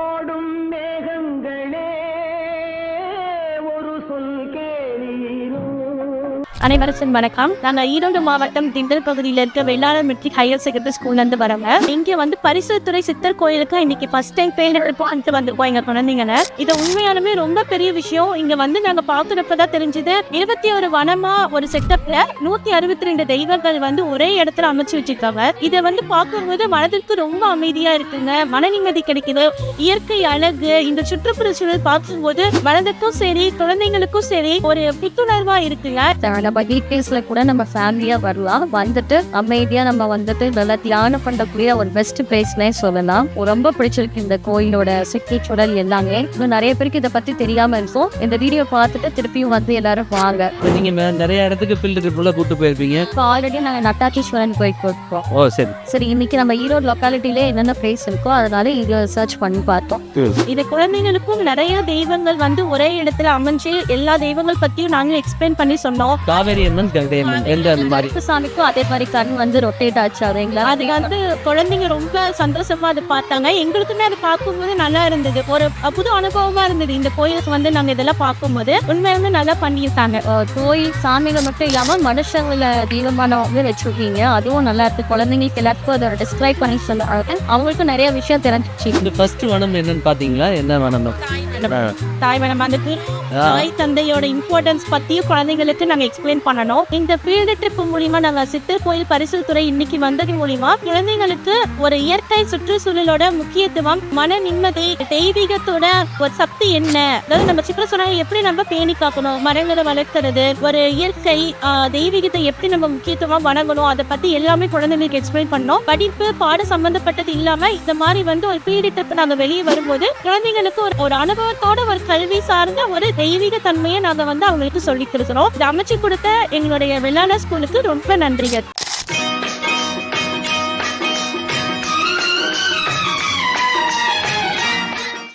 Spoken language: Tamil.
ஓடும் மேகங்களே ஒரு சொல் கேளீரோ. அனைவருக்கும் வணக்கம். நாங்க ஈரோடு மாவட்டம் திண்டல் பகுதியில இருக்க வெள்ளாளர் மெட்ரிக் ஹையர் செகண்டரி ஸ்கூல்ல இருந்து வரோங்க. இங்க வந்து பரிசுத்துறை சித்தர் கோயிலுக்கு இன்னைக்கு ஃபர்ஸ்ட் டைம் போயிட்டு வந்திருக்கோம் எங்க குழந்தைங்க. இது உண்மையாலுமே ரொம்ப பெரிய விஷயம். இங்க வந்து நாங்க பாக்குறப்பதான் தெரிஞ்சது 21 வனமா ஒரு செட்டப்ல 162 தெய்வங்கள் வந்து ஒரே இடத்துல அமைச்சு வச்சிருக்காங்க. இதை வந்து பார்க்கும்போது மனதிற்கு ரொம்ப அமைதியா இருக்குங்க, மன நிம்மதி கிடைக்குது. இயற்கை அழகு, இந்த சுற்றுப்புற சூழல் பார்க்கும்போது மனதுக்கும் சரி குழந்தைங்களுக்கும் சரி ஒரு புத்துணர்வா இருக்குங்க. நம்ம டீட்டெயில்ஸ்ல கூட நம்ம ஃபேமிலியா வரலாம், வந்துட்டு அமைதியா நம்ம வந்துட்டு நல்லா தியானம் பண்ணக்கூடிய ஒரு பெஸ்ட் பிளேஸ்னே சொல்லலாம். ரொம்ப பிடிச்சிருக்கு இந்த கோயிலோட சுற்றுச்சூழல் எல்லாமே. இன்னும் நிறைய பேருக்கு இதை பத்தி தெரியாம இருக்கும். இந்த வீடியோ பார்த்துட்டு திருப்பியும் வந்து எல்லாரும் வாங்க. நீங்க நிறைய இடத்துக்கு ஃபீல்டு ட்ரிப்ல கூட்டு போயிருப்பீங்க. ஆல்ரெடி நாங்க நட்டாக்கீஸ்வரன் கோயில் போயிருக்கோம். ஓ சரி சரி, இன்னைக்கு நம்ம ஈரோடு லொக்காலிட்டியில என்னென்ன பிளேஸ் இருக்கோ அதனால இதை சர்ச் பண்ணி பார்த்தோம். இது குழந்தைங்களுக்கும் நிறைய தெய்வங்கள் வந்து ஒரே இடத்துல அமைஞ்சு எல்லா தெய்வங்கள் பத்தியும் நாங்க எக்ஸ்பிளைன் பண்ணி சொன்னோம். காவேரி அம்மன் கங்கை அம்மன் எந்த மாதிரி சாமிக்கும் அதே மாதிரி கண் வந்து ரொட்டேட் ஆச்சு. அது வந்து குழந்தைங்க ரொம்ப சந்தோஷமா அதை பார்த்தாங்க. எங்களுக்குமே அதை பார்க்கும்போது நல்லா இருந்தது, ஒரு புது அனுபவமா இருந்தது. இந்த கோயிலுக்கு வந்து நாங்க இதெல்லாம் பார்க்கும்போது உண்மையாலுமே நல்லா பண்ணியிருக்காங்க. கோயில் சாமிகள் மட்டும் இல்லாம மனுஷங்களை தெய்வமானவங்க வச்சிருக்கீங்க, அதுவும் நல்லா இருக்கு. குழந்தைங்களுக்கு எல்லாத்துக்கும் அதை டிஸ்கிரைப் பண்ணி சொன்னாங்க, அவங்களுக்கும் நிறைய விஷயம் தெரிஞ்சிச்சு. இந்த ஃபர்ஸ்ட் வனம் என்னன்னு பாத்தீங்களா? என்ன வனம்? தாய் வனம் வந்துட்டு தாய் தந்தையோட இம்பார்ட்டன்ஸ் பத்தியும் குழந்தைங்களுக்கு நாங்க எக்ஸ்பிளைன் பண்ணணும். இந்த ஃபீல்டு ட்ரிப் மூலியமா நாங்க சித்தர் கோயில் பரிசுத்துறை இன்னைக்கு வந்தது மூலியமா குழந்தைங்களுக்கு ஒரு இயற்கை சுற்றுச்சூழலோட முக்கியத்துவம், மன நிம்மதி, தெய்வீகத்தோட ஒரு சக்தி என்ன, அதாவது நம்ம சுற்றுச்சூழலை எப்படி நம்ம பேணி காக்கணும், மரங்களை வளர்க்கறது, ஒரு இயற்கை தெய்வீகத்தை எப்படி நம்ம முக்கியத்துவமா வணங்கணும், அதை பத்தி எல்லாமே குழந்தைங்களுக்கு எக்ஸ்பிளைன் பண்ணோம். படிப்பு பாட சம்பந்தப்பட்டது இல்லாம இந்த மாதிரி வந்து ஒரு ஃபீல்டு ட்ரிப் நாங்க வெளியே வரும்போது குழந்தைங்களுக்கு ஒரு அனுபவத்தோட ஒரு கல்வி சார்ந்த ஒரு தெய்வீக தன்மையை நாங்க வந்து அவங்களுக்கு சொல்லி கொடுக்கிறோம். அமைச்சு கொடுத்த எங்களுடைய வெள்ளாளர் ஸ்கூலுக்கு ரொம்ப நன்றிகள்.